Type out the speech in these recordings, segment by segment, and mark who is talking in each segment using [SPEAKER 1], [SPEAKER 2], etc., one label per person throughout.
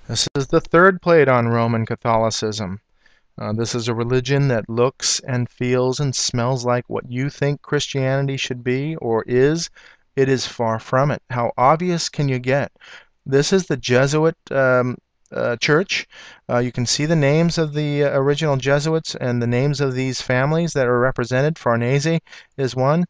[SPEAKER 1] This is the third plate on Roman Catholicism. This is a religion that looks and feels and smells like what you think Christianity should be or is. It is far from it. How obvious can you get? This is the Jesuit church. You can see the names of the original Jesuits and the names of these families that are represented. Farnese is one,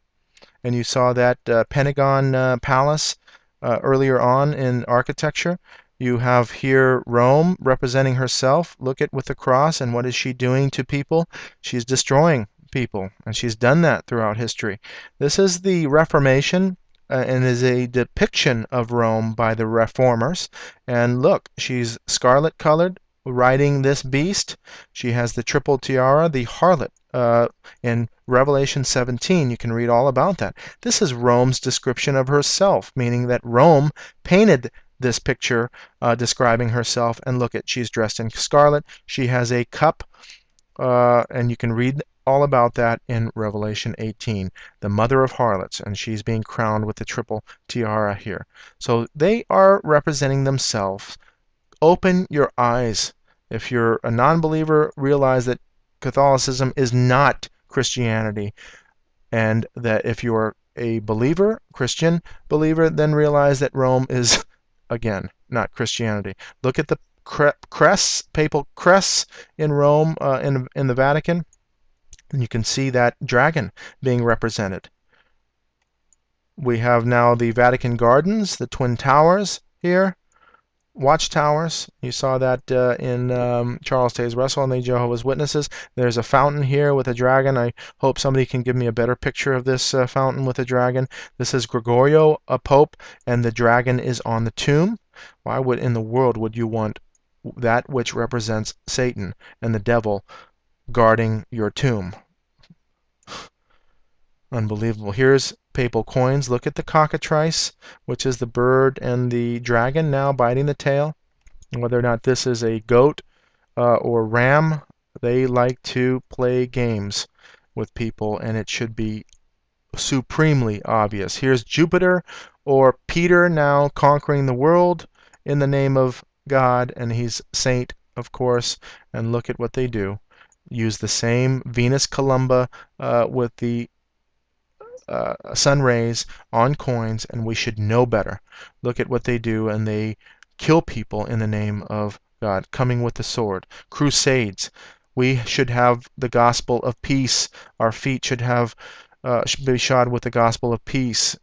[SPEAKER 1] and you saw that Pentagon Palace earlier on in architecture. You have here Rome representing herself. Look at with the cross, and what is she doing to people? She's destroying people, and she's done that throughout history. This is the Reformation, and is a depiction of Rome by the reformers. And look, she's scarlet colored, riding this beast. She has the triple tiara, the harlot. In Revelation 17, you can read all about that. This is Rome's description of herself, meaning that Rome painted this picture describing herself. And look at, she's dressed in scarlet. She has a cup, and you can read all about that in Revelation 18, the mother of harlots, and she's being crowned with the triple tiara here. So they are representing themselves. Open your eyes. If you're a non-believer, realize that Catholicism is not Christianity, and that if you're a believer, Christian believer, then realize that Rome is, again, not Christianity. Look at the crests, papal crests in Rome, in the Vatican, and you can see that dragon being represented. We have now the Vatican Gardens, the Twin Towers here, watchtowers. You saw that in Charles Taze Russell and the Jehovah's Witnesses. There's a fountain here with a dragon. I hope somebody can give me a better picture of this fountain with a dragon. This is Gregorio, a pope, and the dragon is on the tomb. Why would in the world would you want that which represents Satan and the devil guarding your tomb? Unbelievable. Here's papal coins. Look at the cockatrice, which is the bird, and the dragon now biting the tail. And whether or not this is a goat or ram, they like to play games with people, and it should be supremely obvious. Here's Jupiter or Peter now conquering the world in the name of God, and he's saint, of course. And look at what they do. Use the same Venus Columba with the sun rays on coins, and we should know better. Look at what they do, and they kill people in the name of God, coming with the sword. Crusades. We should have the gospel of peace. Our feet should be shod with the gospel of peace.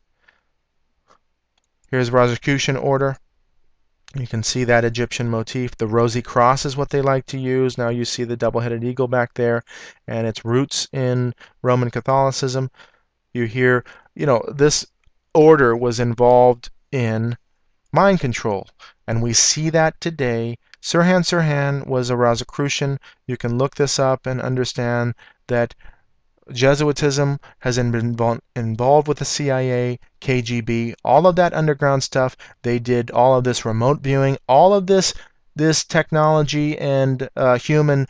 [SPEAKER 1] Here's Rosicrucian order. You can see that Egyptian motif. The rosy cross is what they like to use. Now you see the double-headed eagle back there, and its roots in Roman Catholicism. You hear, this order was involved in mind control, and we see that today. Sirhan was a Rosicrucian. You can look this up and understand that Jesuitism has been involved with the CIA, KGB, all of that underground stuff. They did all of this remote viewing, all of this technology and human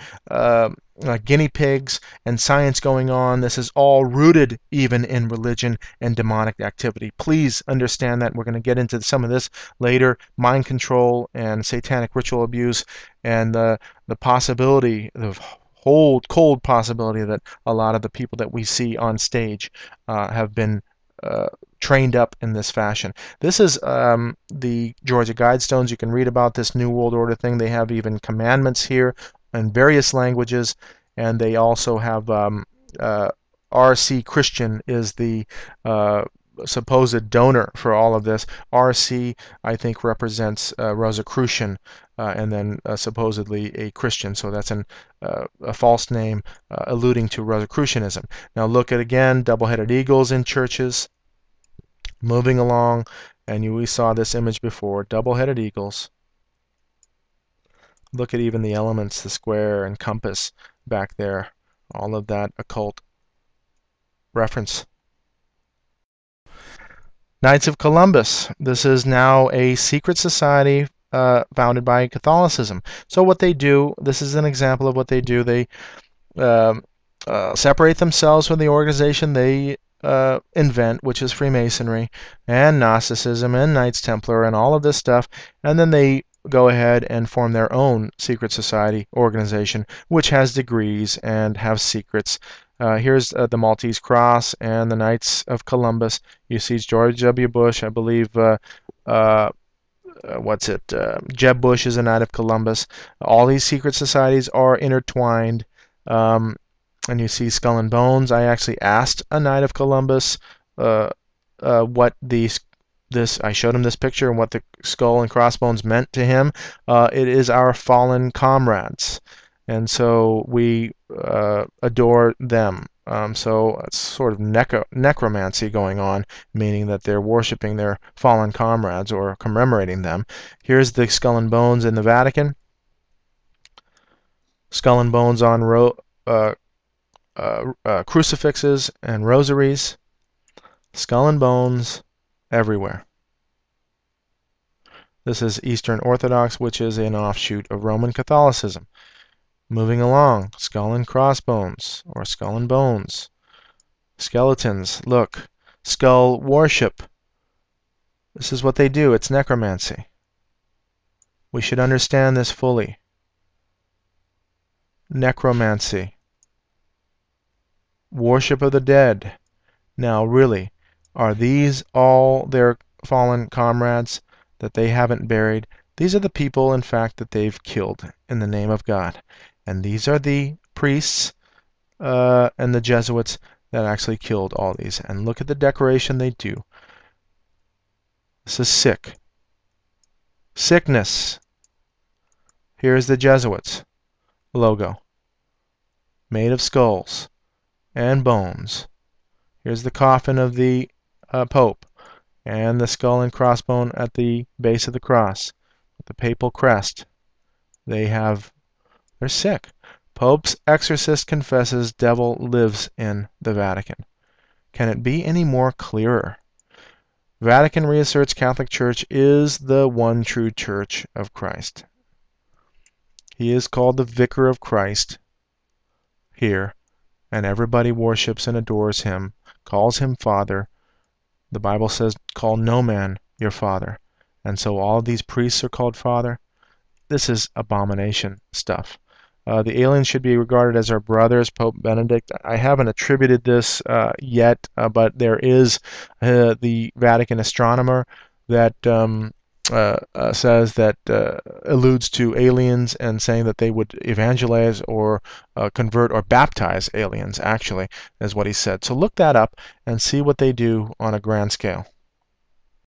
[SPEAKER 1] guinea pigs and science going on. This is all rooted even in religion and demonic activity. Please understand that. We're going to get into some of this later. Mind control and satanic ritual abuse, and the possibility of cold possibility that a lot of the people that we see on stage have been trained up in this fashion. This is the Georgia Guidestones. You can read about this New World Order thing. They have even commandments here in various languages, and they also have R.C. Christian is the supposed donor for all of this. R.C. I think represents Rosicrucian, and then supposedly a Christian, so that's a false name alluding to Rosicrucianism. Now look at, again, double-headed eagles in churches. Moving along, and we saw this image before, double-headed eagles. Look at even the elements, the square and compass back there, all of that occult reference. Knights of Columbus. This is now a secret society founded by Catholicism. So what they do, this is an example of what they do. They separate themselves from the organization they invent, which is Freemasonry and Gnosticism and Knights Templar and all of this stuff, and then they go ahead and form their own secret society organization, which has degrees and have secrets. Here's the Maltese Cross and the Knights of Columbus. You see George W. Bush, I believe. Jeb Bush is a Knight of Columbus. All these secret societies are intertwined. Um, and you see Skull and Bones. I actually asked a Knight of Columbus what I showed him this picture and what the skull and crossbones meant to him. It is our fallen comrades, and so we adore them. So it's sort of necromancy going on, meaning that they're worshiping their fallen comrades or commemorating them. Here's the skull and bones in the Vatican. Skull and bones on crucifixes and rosaries. Skull and bones everywhere. This is Eastern Orthodox, which is an offshoot of Roman Catholicism. Moving along, skull and crossbones, or skull and bones. Skeletons, look, skull worship. This is what they do, it's necromancy. We should understand this fully. Necromancy. Worship of the dead. Now, really, are these all their fallen comrades that they haven't buried? These are the people, in fact, that they've killed in the name of God. And these are the priests and the Jesuits that actually killed all these. And look at the decoration they do. This is sick. Sickness. Here's the Jesuits logo, made of skulls and bones. Here's the coffin of the Pope and the skull and crossbone at the base of the cross with the papal crest. They're sick. Pope's exorcist confesses devil lives in the Vatican. Can it be any more clearer? Vatican reasserts Catholic Church is the one true Church of Christ. He is called the Vicar of Christ here, and everybody worships and adores him, calls him Father. The Bible says, call no man your father. And so all of these priests are called Father. This is abomination stuff. The aliens should be regarded as our brothers, Pope Benedict. I haven't attributed this yet, but there is the Vatican astronomer that says that alludes to aliens and saying that they would evangelize or convert or baptize aliens, actually, is what he said. So look that up and see what they do on a grand scale.